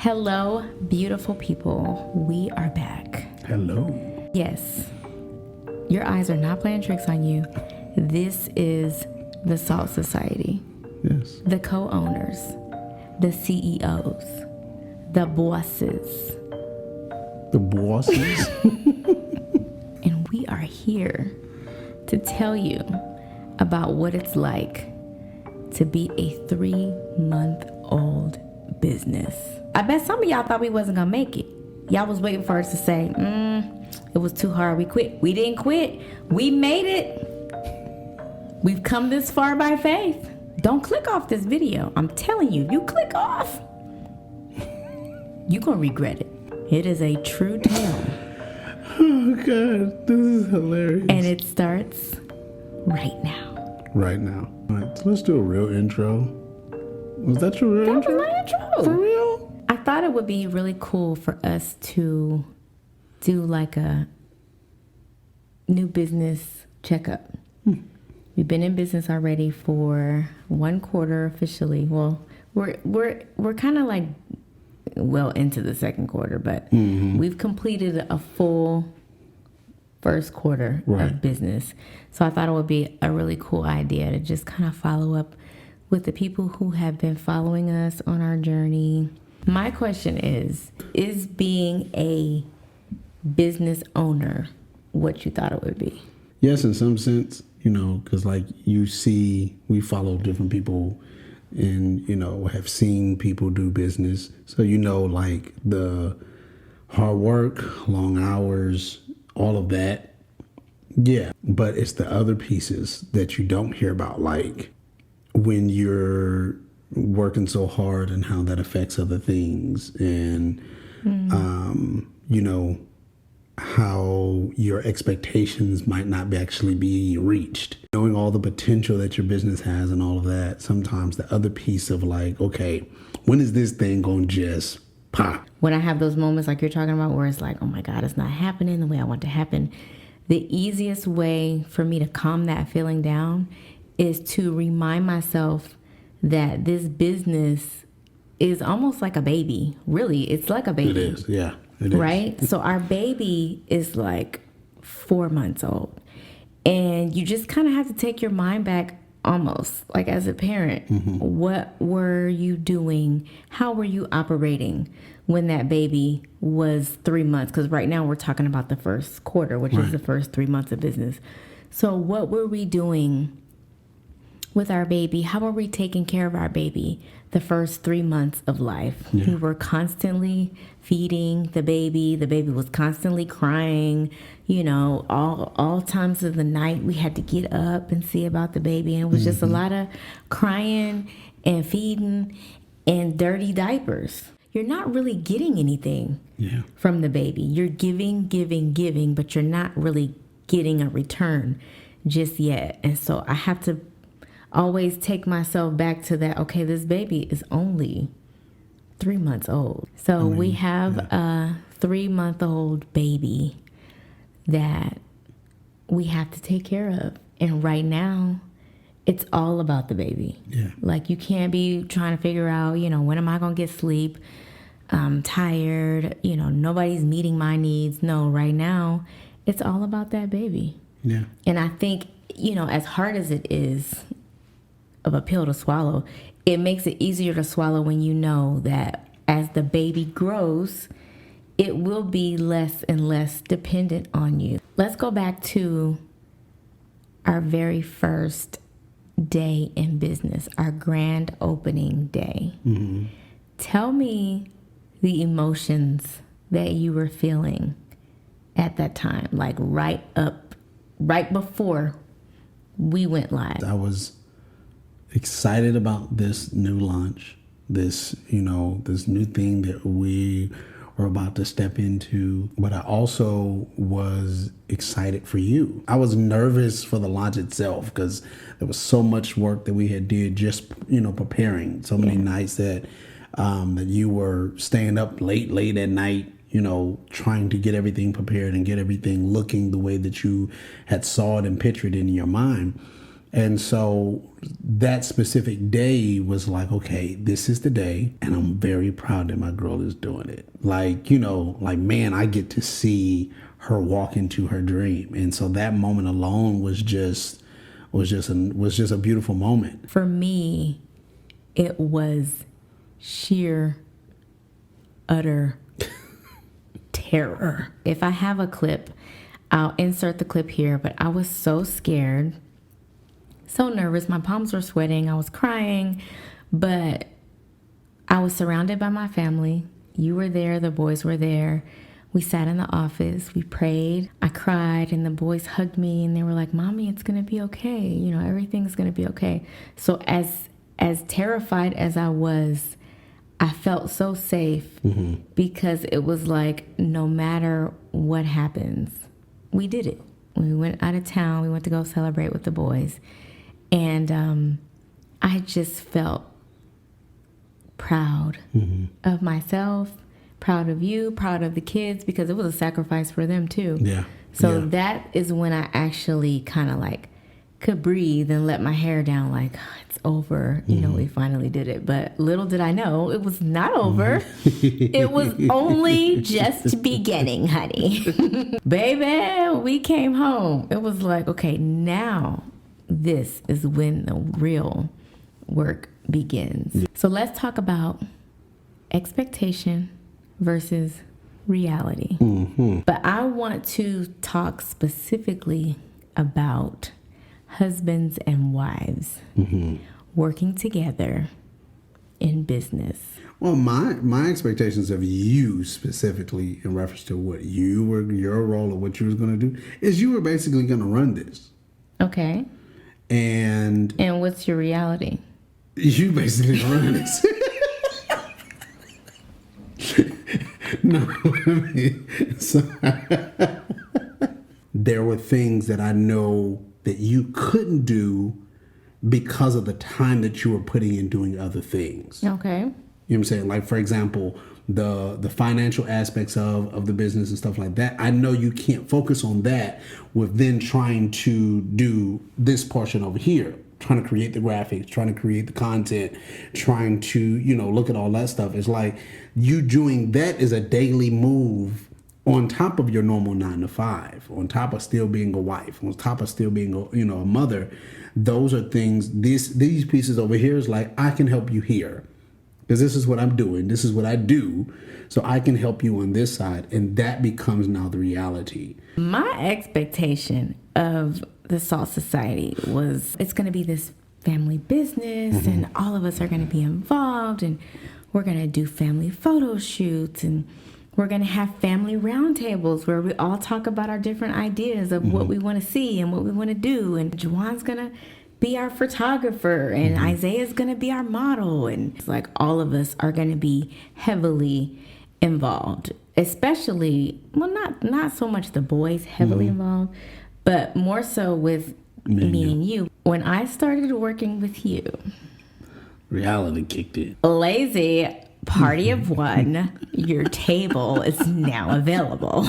Hello, beautiful people. We are back. Hello. Yes, your eyes are not playing tricks on you. This is the Salt Society. Yes. The co-owners, the CEOs, the bosses. The bosses. And we are here to tell you about what it's like to be a 3-month-old business. I bet some of y'all thought we wasn't gonna make it. Y'all was waiting for us to say, it was too hard, we quit. We didn't quit. We made it. We've come this far by faith. Don't click off this video. I'm telling you, if you click off, you're gonna regret it. It is a true tale. Oh, God. This is hilarious. And it starts right now. Right now. All right, so let's do a real intro. Was that your real intro? That was my intro. For real? I thought it would be really cool for us to do like a new business checkup. We've been in business already for 1 quarter officially. Well, we're kind of like well into the 2nd quarter, but we've completed a full 1st quarter of business. So I thought it would be a really cool idea to just kind of follow up with the people who have been following us on our journey. My question is being a business owner what you thought it would be? Yes, in some sense, because like you see, we follow different people and, have seen people do business. So, like the hard work, long hours, all of that. Yeah. But it's the other pieces that you don't hear about, like when you're working so hard and how that affects other things and, how your expectations might not actually be reached. Knowing all the potential that your business has and all of that, sometimes the other piece of like, okay, when is this thing going to just pop? When I have those moments like you're talking about where it's like, oh my God, it's not happening the way I want it to happen. The easiest way for me to calm that feeling down is to remind myself that this business is almost like a baby. Really, it's like a baby. It is, yeah. It is. Right? So our baby is like 4 months old. And you just kind of have to take your mind back almost like as a parent. What were you doing? How were you operating when that baby was 3 months? Because right now we're talking about the 1st quarter, which is the first 3 months of business. So what were we doing with our baby? How are we taking care of our baby the first 3 months of life? We were constantly feeding the baby. The baby was constantly crying. All times of the night we had to get up and see about the baby. And it was just a lot of crying and feeding and dirty diapers. You're not really getting anything from the baby. You're giving, but you're not really getting a return just yet. And so I have to always take myself back to that. Okay, this baby is only 3 months old. So we have a 3-month-old baby that we have to take care of. And right now, it's all about the baby. Yeah. Like you can't be trying to figure out, when am I going to get sleep? I'm tired. Nobody's meeting my needs. No, right now, it's all about that baby. Yeah. And I think, as hard as it is of a pill to swallow, it makes it easier to swallow when you know that as the baby grows, it will be less and less dependent on you. Let's go back to our very first day in business, our grand opening day. Tell me the emotions that you were feeling at that time, like right before we went live. I was excited about this new launch, this new thing that we were about to step into. But I also was excited for you. I was nervous for the launch itself because there was so much work that we had did just, preparing. So many nights that you were staying up late at night, trying to get everything prepared and get everything looking the way that you had saw it and pictured it in your mind. And so that specific day was like, okay, this is the day, and I'm very proud that my girl is doing it. Like, like, man, I get to see her walk into her dream. And so that moment alone was just a beautiful moment. For me, it was sheer, utter terror. If I have a clip, I'll insert the clip here, but I was so scared, so nervous. My palms were sweating. I was crying, but I was surrounded by my family. You were there. The boys were there. We sat in the office. We prayed. I cried, and the boys hugged me, and they were like, "Mommy, it's going to be okay. Everything's going to be okay." So as terrified as I was, I felt so safe because it was like, no matter what happens, we did it. We went out of town. We went to go celebrate with the boys. And I just felt proud of myself, proud of you, proud of the kids, because it was a sacrifice for them too. Yeah. So that is when I actually kind of like could breathe and let my hair down, like, "Oh, it's over. We finally did it." But little did I know, it was not over. It was only just beginning, honey. Baby, we came home. It was like, okay, now this is when the real work begins. So let's talk about expectation versus reality. But I want to talk specifically about husbands and wives working together in business. Well, my expectations of you specifically in reference to what your role or what you was going to do is you were basically going to run this. Okay. And what's your reality? You basically run this. No, so there were things that I know that you couldn't do because of the time that you were putting in doing other things. Okay. You know what I'm saying? Like, for example, the financial aspects of the business and stuff like that. I know you can't focus on that with then trying to do this portion over here, trying to create the graphics, trying to create the content, trying to, look at all that stuff. It's like you doing that is a daily move on top of your normal 9 to 5, on top of still being a wife, on top of still being a mother. Those are things, these pieces over here is like, I can help you here because this is what I'm doing. This is what I do. So I can help you on this side. And that becomes now the reality. My expectation of the Salt Society was it's going to be this family business and all of us are going to be involved and we're going to do family photo shoots and we're going to have family roundtables where we all talk about our different ideas of what we want to see and what we want to do. And Juwan's going to be our photographer and Isaiah's going to be our model. And it's like all of us are going to be heavily involved, especially, well, not so much the boys heavily involved, but more so with me and you. When I started working with you, reality kicked in. Lazy party of one, your table is now available.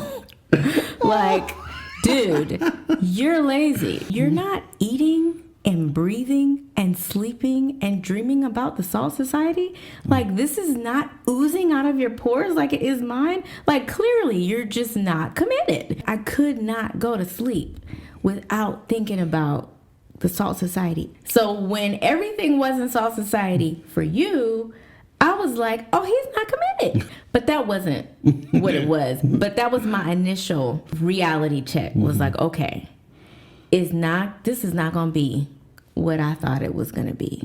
Like, dude, you're lazy. You're not eating and breathing and sleeping and dreaming about the Salt Society. Like, this is not oozing out of your pores like it is mine. Like, clearly you're just not committed. I could not go to sleep without thinking about the Salt Society. So when everything wasn't Salt Society for you, I was like, oh, he's not committed. But that wasn't what it was. But that was my initial reality check. Was like, okay, this is not going to be what I thought it was going to be.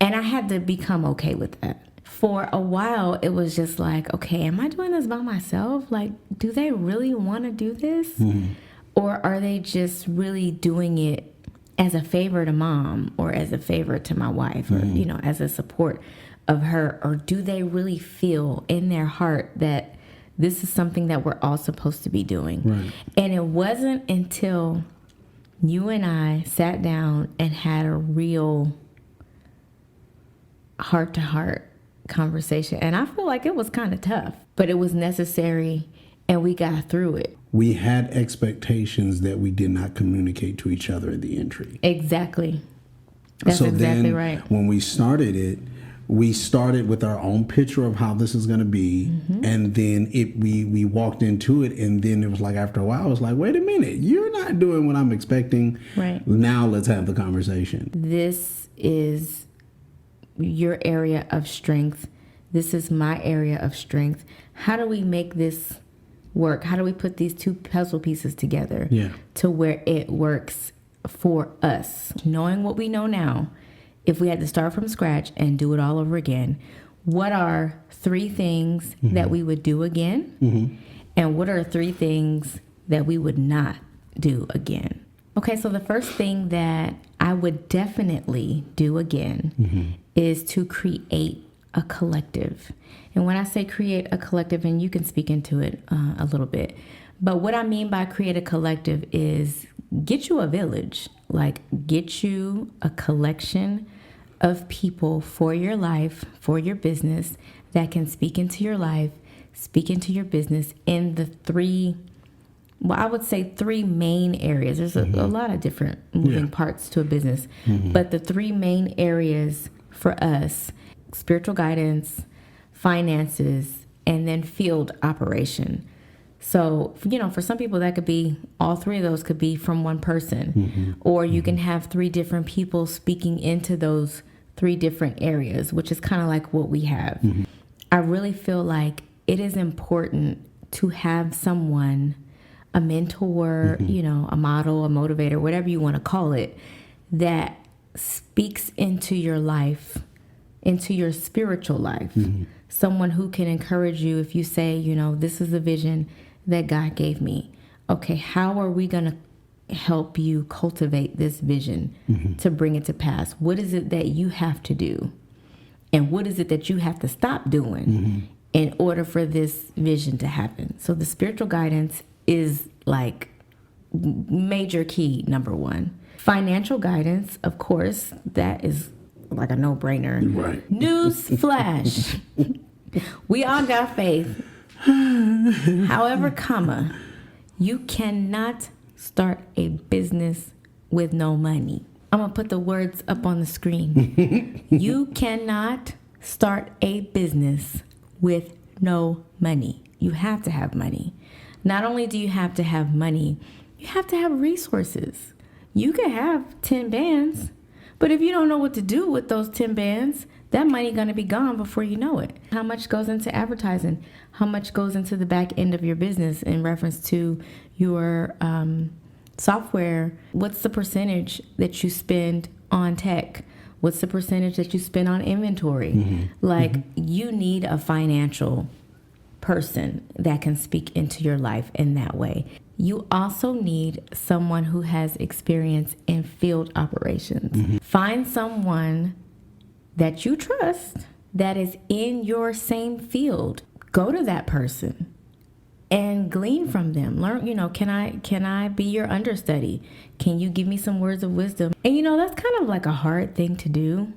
And I had to become okay with that. For a while, it was just like, okay, am I doing this by myself? Like, do they really want to do this? Or are they just really doing it as a favor to mom or as a favor to my wife or, as a support of her? Or do they really feel in their heart that this is something that we're all supposed to be doing? Right. And it wasn't until you and I sat down and had a real heart-to-heart conversation. And I feel like it was kind of tough, but it was necessary and we got through it. We had expectations that we did not communicate to each other at the entry. Exactly. That's so exactly then, right. When we started it, we started with our own picture of how this is going to be, and then we walked into it, and then it was like after a while, it was like, wait a minute, you're not doing what I'm expecting. Right. Now let's have the conversation. This is your area of strength. This is my area of strength. How do we make this work? How do we put these two puzzle pieces together to where it works for us? Knowing what we know now, if we had to start from scratch and do it all over again, what are 3 things that we would do again? And what are 3 things that we would not do again? Okay, so the first thing that I would definitely do again is to create a collective. And when I say create a collective, and you can speak into it a little bit, but what I mean by create a collective is get you a village, like get you a collection of people for your life, for your business, that can speak into your life, speak into your business in the 3, well, I would say 3 main areas. There's a lot of different moving parts to a business, but the 3 main areas for us: spiritual guidance, finances, and then field operation. So, for some people that could be, all 3 of those could be from one person, or you can have 3 different people speaking into those 3 different areas, which is kind of like what we have. I really feel like it is important to have someone, a mentor, a model, a motivator, whatever you want to call it, that speaks into your life, into your spiritual life. Someone who can encourage you if you say, this is the vision that God gave me. Okay, how are we going to help you cultivate this vision to bring it to pass? What is it that you have to do? And what is it that you have to stop doing in order for this vision to happen? So the spiritual guidance is like major key, number 1. Financial guidance, of course, that is like a no-brainer. Right. News flash. We all got faith. However, you cannot start a business with no money. I'm going to put the words up on the screen. You cannot start a business with no money. You have to have money. Not only do you have to have money, you have to have resources. You can have 10 bands, but if you don't know what to do with those 10 bands, that money going to be gone before you know it. How much goes into advertising? How much goes into the back end of your business in reference to your software? What's the percentage that you spend on tech? What's the percentage that you spend on inventory? You need a financial person that can speak into your life in that way. You also need someone who has experience in field operations. Find someone that you trust that is in your same field. Go to that person and glean from them. Learn, can I be your understudy? Can you give me some words of wisdom? And that's kind of like a hard thing to do.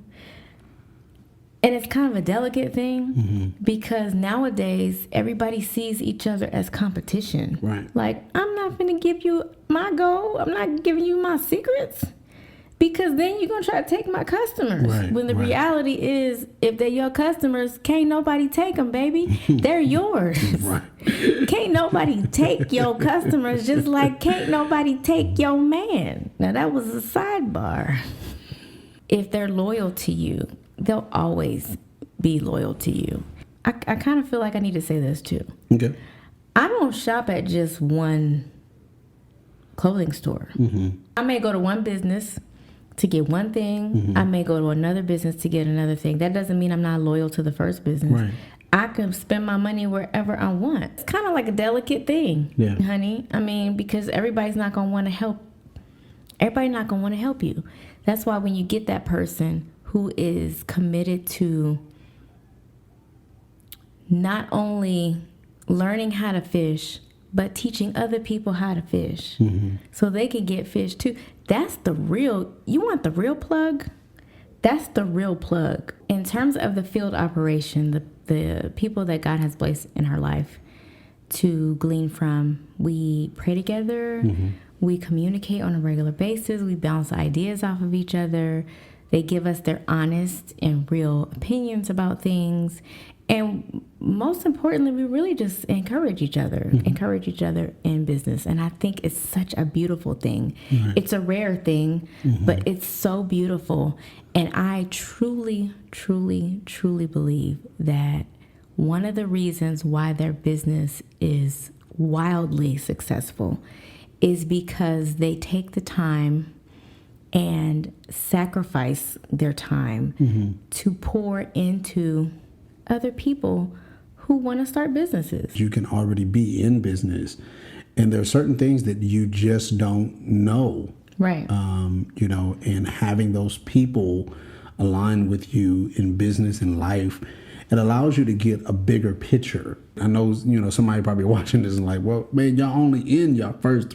And it's kind of a delicate thing because nowadays everybody sees each other as competition. Right. Like, I'm not going to give you my goal. I'm not giving you my secrets because then you're going to try to take my customers. Right, when the reality is, if they're your customers, can't nobody take them, baby. They're yours. Right. Can't nobody take your customers just like can't nobody take your man. Now, that was a sidebar. If they're loyal to you, they'll always be loyal to you. I kind of feel like I need to say this too. Okay. I don't shop at just one clothing store. I may go to one business to get one thing. I may go to another business to get another thing. That doesn't mean I'm not loyal to the first business. Right. I can spend my money wherever I want. It's kind of like a delicate thing, honey. I mean, because everybody's not going to want to help. Everybody's not going to want to help you. That's why when you get that person who is committed to not only learning how to fish, but teaching other people how to fish so they can get fish too. That's the real, you want the real plug? That's the real plug. In terms of the field operation, the people that God has placed in her life to glean from. We pray together. We communicate on a regular basis. We bounce ideas off of each other. They give us their honest and real opinions about things. And most importantly, we really just encourage each other in business. And I think it's such a beautiful thing. Right. It's a rare thing, but it's so beautiful. And I truly, truly, truly believe that one of the reasons why their business is wildly successful is because they take the time and sacrifice their time to pour into other people who want to start businesses. You can already be in business, and there are certain things that you just don't know. Right. And having those people align with you in business and life, it allows you to get a bigger picture. I know, somebody probably watching this and like, well, man, y'all only in your first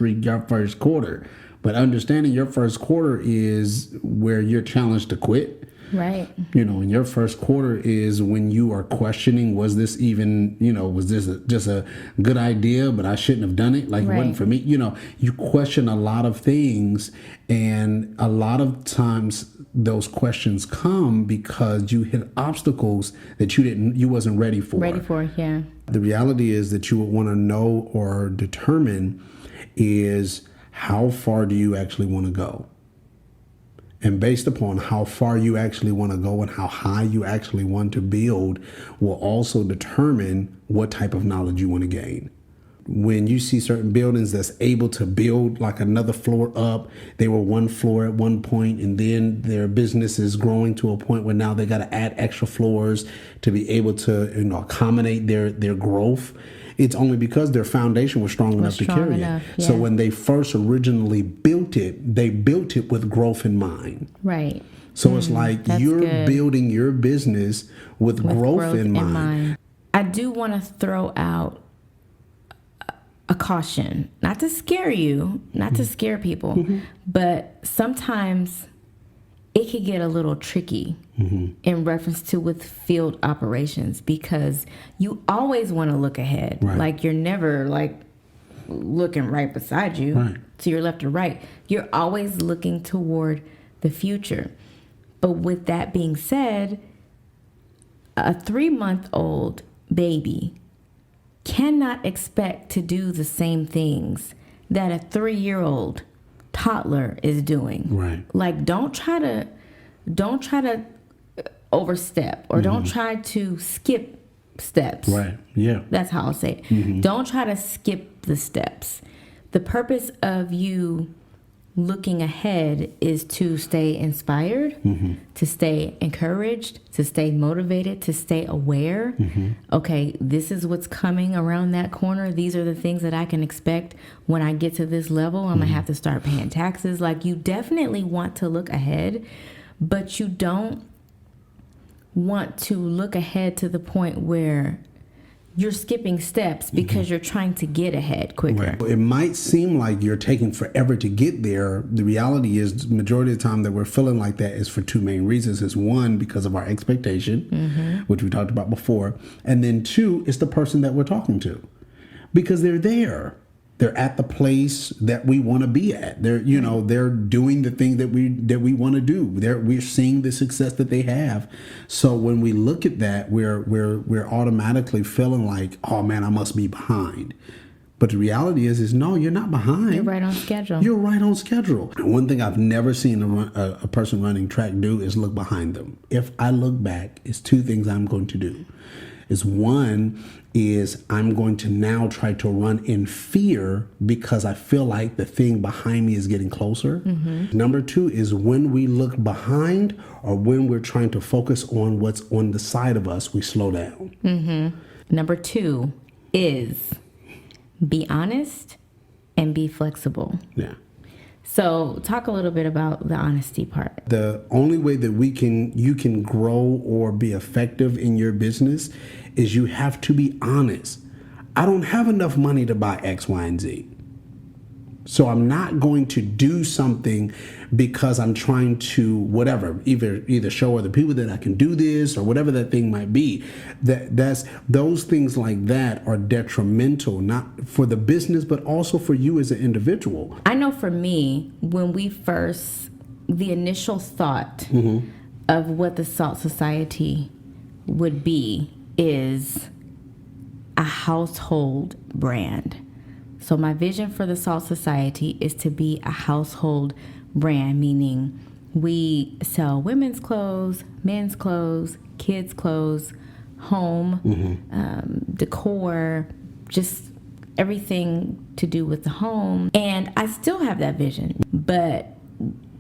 quarter. But understanding your first quarter is where you're challenged to quit. Right. And your first quarter is when you are questioning, was this even, was this just a good idea, but I shouldn't have done it? Like, it wasn't for me. You question a lot of things, and a lot of times those questions come because you hit obstacles that you wasn't ready for. Yeah. The reality is that you would want to know or determine is how far do you actually want to go? And based upon how far you actually want to go and how high you actually want to build will also determine what type of knowledge you want to gain. When you see certain buildings that's able to build like another floor up, they were one floor at one point, and then their business is growing to a point where now they got to add extra floors to be able to accommodate their growth. It's only because their foundation was strong enough to carry it. Yeah. So when they first originally built it, they built it with growth in mind. Right. So it's like you're building your business with growth in mind. I do want to throw out a caution, not to scare you, not to scare people, but sometimes it could get a little tricky in reference to with field operations, because you always want to look ahead. Right. Like you're never like looking right beside you to your left or right. You're always looking toward the future. But with that being said, a 3-month-old baby cannot expect to do the same things that a 3-year-old toddler is doing. Right. Like don't try to overstep, or don't try to skip steps. Right. Yeah. That's how I'll say it. Don't try to skip the steps. The purpose of you looking ahead is to stay inspired, to stay encouraged, to stay motivated, to stay aware. Okay, this is what's coming around that corner. These are the things that I can expect when I get to this level. I'm going to have to start paying taxes. Like, you definitely want to look ahead, but you don't want to look ahead to the point where you're skipping steps because you're trying to get ahead quicker. Right. It might seem like you're taking forever to get there. The reality is the majority of the time that we're feeling like that is for 2 main reasons. It's 1, because of our expectation, which we talked about before. And then 2, it's the person that we're talking to, because they're there. They're at the place that we want to be at. They're, they're doing the thing that we want to do. We're seeing the success that they have. So when we look at that, we're automatically feeling like, oh man, I must be behind. But the reality is no, you're not behind. You're right on schedule. You're right on schedule. And one thing I've never seen a person running track do is look behind them. If I look back, it's 2 things I'm going to do. Is 1 is I'm going to now try to run in fear because I feel like the thing behind me is getting closer. Number 2 is when we look behind, or when we're trying to focus on what's on the side of us, we slow down. Number 2 is be honest and be flexible. Yeah. So talk a little bit about the honesty part. The only way that you can grow or be effective in your business is you have to be honest. I don't have enough money to buy X, Y, and Z. So I'm not going to do something because I'm trying to whatever, either show other people that I can do this or whatever that thing might be. That's those things like that are detrimental, not for the business, but also for you as an individual. I know for me, when the initial thought of what the Salt Society would be is a household brand. So my vision for the Salt Society is to be a household brand, meaning we sell women's clothes, men's clothes, kids' clothes, home, decor, just everything to do with the home. And I still have that vision, but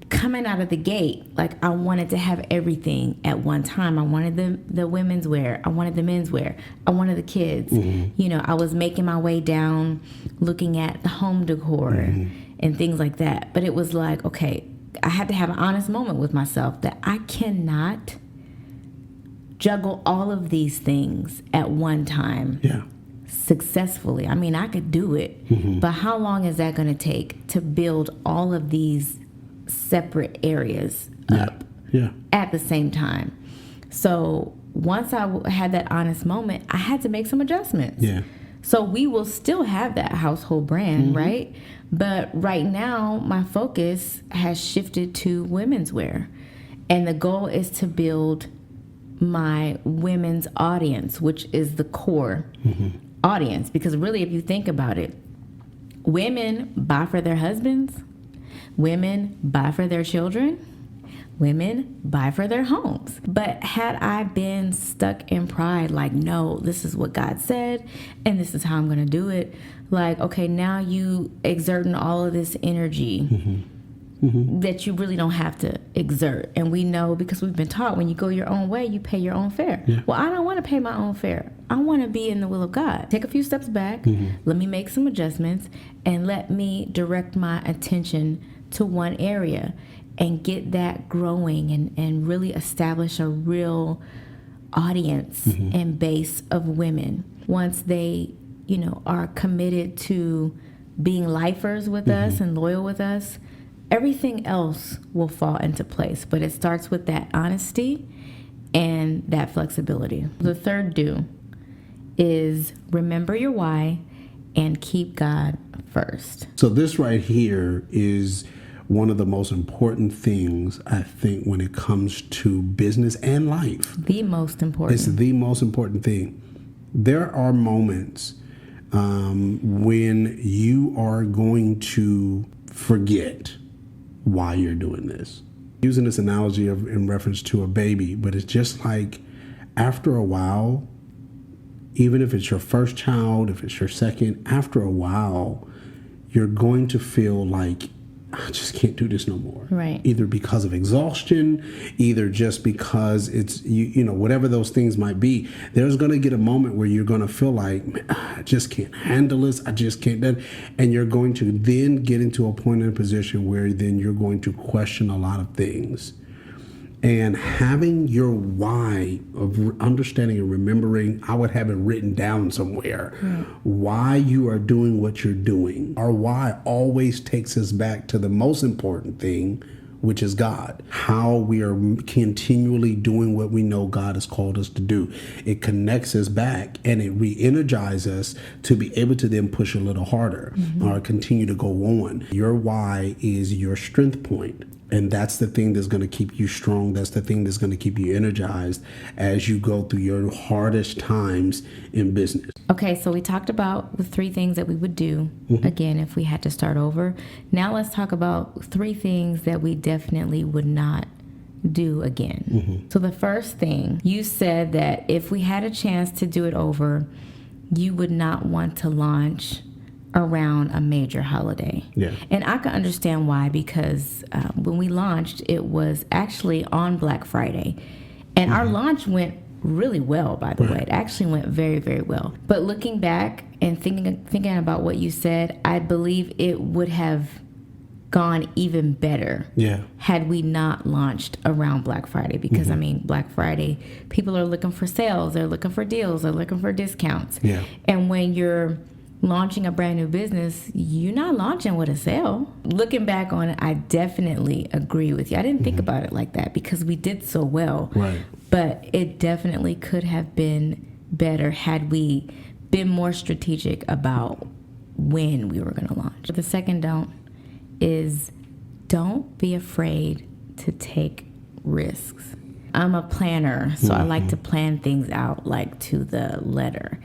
coming out of the gate, like I wanted to have everything at one time. I wanted the women's wear. I wanted the men's wear. I wanted the kids. You know, I was making my way down, looking at the home decor and things like that. But it was like, okay, I had to have an honest moment with myself that I cannot juggle all of these things at one time. Yeah. Successfully. I mean, I could do it, but how long is that going to take to build all of these separate areas up at the same time? So once I had that honest moment, I had to make some adjustments. Yeah. So we will still have that household brand, right? But right now, my focus has shifted to women's wear. And the goal is to build my women's audience, which is the core audience. Because really, if you think about it, women buy for their husbands. Women buy for their children. Women buy for their homes. But had I been stuck in pride, like, no, this is what God said, and this is how I'm going to do it. Like, okay, now you exerting all of this energy that you really don't have to exert. And we know, because we've been taught, when you go your own way, you pay your own fare. Yeah. Well, I don't want to pay my own fare. I want to be in the will of God. Take a few steps back. Let me make some adjustments, and let me direct my attention to one area and get that growing and really establish a real audience and base of women. Once they, you know, are committed to being lifers with us and loyal with us, everything else will fall into place. But it starts with that honesty and that flexibility. The third do is remember your why and keep God first. So this right here is one of the most important things, I think, when it comes to business and life. The most important. It's the most important thing. There are moments when you are going to forget why you're doing this. Using this analogy in reference to a baby, but it's just like after a while, even if it's your first child, if it's your second, after a while, you're going to feel like, I just can't do this no more. Right. Either because of exhaustion, either just because it's, you know, whatever those things might be. There's going to get a moment where you're going to feel like, I just can't handle this. I just can't. And you're going to then get into a point in a position where then you're going to question a lot of things. And having your why of understanding and remembering, I would have it written down somewhere, why you are doing what you're doing. Our why always takes us back to the most important thing, which is God. How we are continually doing what we know God has called us to do. It connects us back and it re-energizes us to be able to then push a little harder or continue to go on. Your why is your strength point. And that's the thing that's going to keep you strong. That's the thing that's going to keep you energized as you go through your hardest times in business. Okay, so we talked about the 3 things that we would do, again, if we had to start over. Now let's talk about 3 things that we definitely would not do again. So the first thing, you said that if we had a chance to do it over, you would not want to launch around a major holiday. Yeah. And I can understand why, because when we launched, it was actually on Black Friday. And our launch went really well, by the way. It actually went very, very well. But looking back and thinking about what you said, I believe it would have gone even better had we not launched around Black Friday. Because, I mean, Black Friday, people are looking for sales. They're looking for deals. They're looking for discounts. And when you're launching a brand new business, you're not launching with a sale. Looking back on it, I definitely agree with you. I didn't think about it like that because we did so well. Right. But it definitely could have been better had we been more strategic about when we were going to launch. The second don't is don't be afraid to take risks. I'm a planner, so I like to plan things out like to the letter.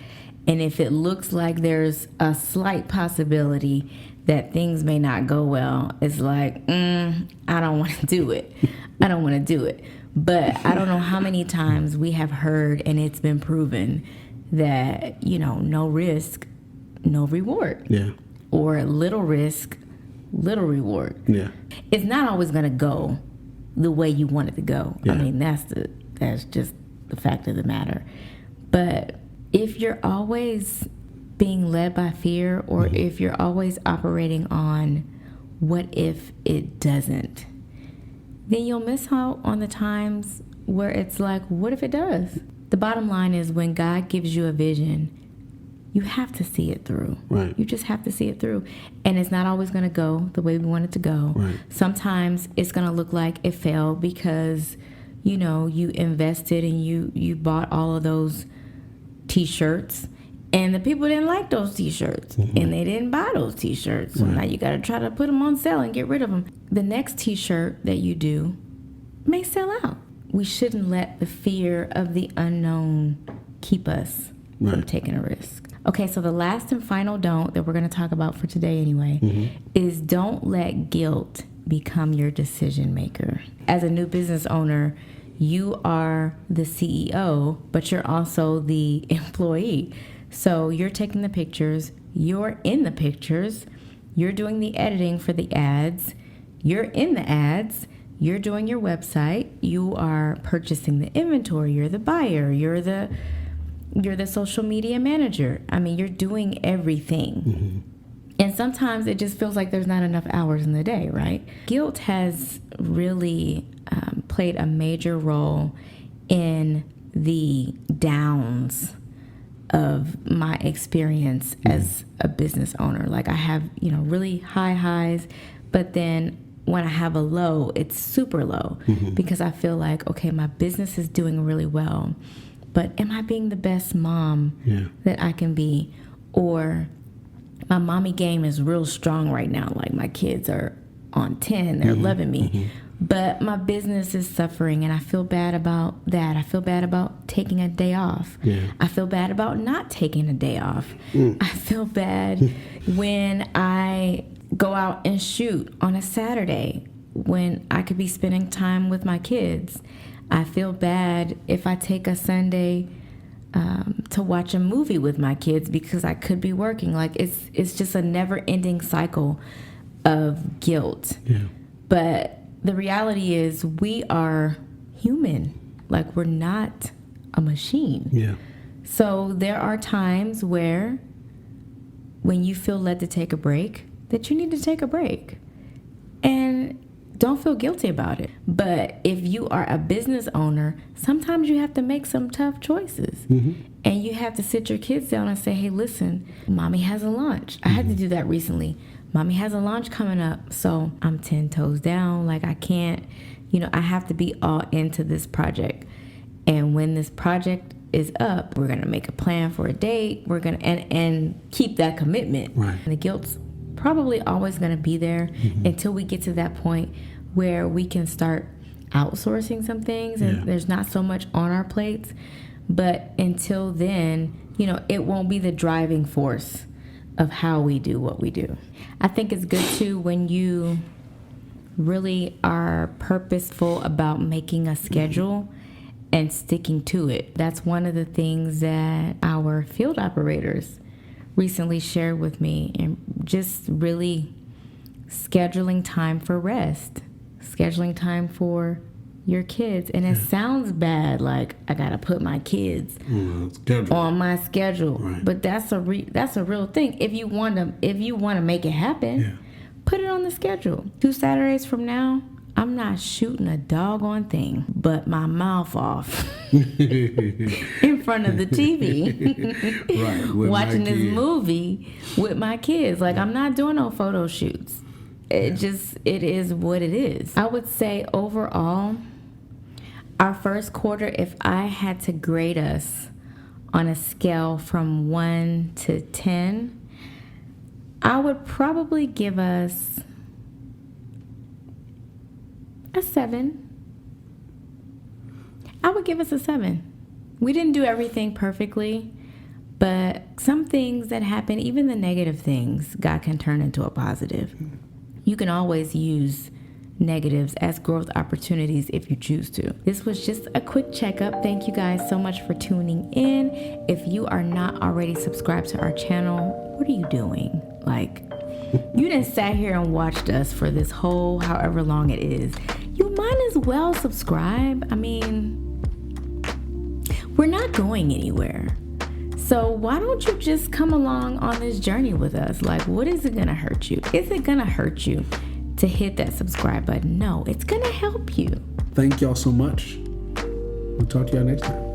And if it looks like there's a slight possibility that things may not go well, it's like, I don't want to do it. I don't want to do it. But I don't know how many times we have heard, and it's been proven, that, no risk, no reward. Yeah. Or little risk, little reward. Yeah. It's not always going to go the way you want it to go. Yeah. I mean, that's just the fact of the matter. But if you're always being led by fear, or if you're always operating on what if it doesn't, then you'll miss out on the times where it's like, what if it does? The bottom line is when God gives you a vision, you have to see it through. Right. You just have to see it through. And it's not always going to go the way we want it to go. Right. Sometimes it's going to look like it failed because, you invested and you bought all of those T-shirts, and the people didn't like those T-shirts, and they didn't buy those T-shirts. So now you got to try to put them on sale and get rid of them. The next T-shirt that you do may sell out. We shouldn't let the fear of the unknown keep us from taking a risk. Okay, so the last and final don't that we're going to talk about for today anyway is don't let guilt become your decision maker. As a new business owner, you are the CEO, but you're also the employee. So you're taking the pictures, you're in the pictures, you're doing the editing for the ads, you're in the ads, you're doing your website, you are purchasing the inventory, you're the buyer, you're the social media manager. I mean, you're doing everything. And sometimes it just feels like there's not enough hours in the day, right? Guilt has really played a major role in the downs of my experience as a business owner. Like I have, really high highs, but then when I have a low, it's super low because I feel like, okay, my business is doing really well, but am I being the best mom that I can be? Or my mommy game is real strong right now. Like my kids are on 10, they're loving me. But my business is suffering, and I feel bad about that. I feel bad about taking a day off. I feel bad about not taking a day off. I feel bad when I go out and shoot on a Saturday when I could be spending time with my kids. I feel bad if I take a Sunday to watch a movie with my kids because I could be working. Like it's just a never-ending cycle of guilt. But the reality is we are human. Like we're not a machine. So there are times where when you feel led to take a break, that you need to take a break. And don't feel guilty about it. But if you are a business owner, sometimes you have to make some tough choices. And you have to sit your kids down and say, hey, listen, mommy has a launch. I had to do that recently. Mommy has a launch coming up, so I'm 10 toes down. Like I can't, I have to be all into this project. And when this project is up, we're gonna make a plan for a date. We're gonna and keep that commitment. Right. And the guilt's probably always gonna be there until we get to that point where we can start outsourcing some things and there's not so much on our plates. But until then, it won't be the driving force of how we do what we do. I think it's good too when you really are purposeful about making a schedule and sticking to it. That's one of the things that our field operators recently shared with me, and just really scheduling time for rest, scheduling time for your kids. And it sounds bad, like I gotta put my kids on my schedule, but that's a real thing. If you want to make it happen, put it on the schedule. 2 Saturdays from now, I'm not shooting a doggone thing but my mouth off in front of the TV, watching this movie with my kids. Like, I'm not doing no photo shoots. It is what it is. I would say overall, our first quarter, if I had to grade us on a scale from 1 to 10, I would probably give us a 7. I would give us a 7. We didn't do everything perfectly, but some things that happen, even the negative things, God can turn into a positive. You can always use negatives as growth opportunities if you choose to. This was just a quick checkup. Thank you guys so much for tuning in. If you are not already subscribed to our channel, what are you doing? Like, you done sat here and watched us for this whole however long it is. You might as well subscribe. I mean, we're not going anywhere. So why don't you just come along on this journey with us? Like, what is it gonna hurt you? Is it gonna hurt you to hit that subscribe button? No, it's gonna help you. Thank y'all so much. We'll talk to y'all next time.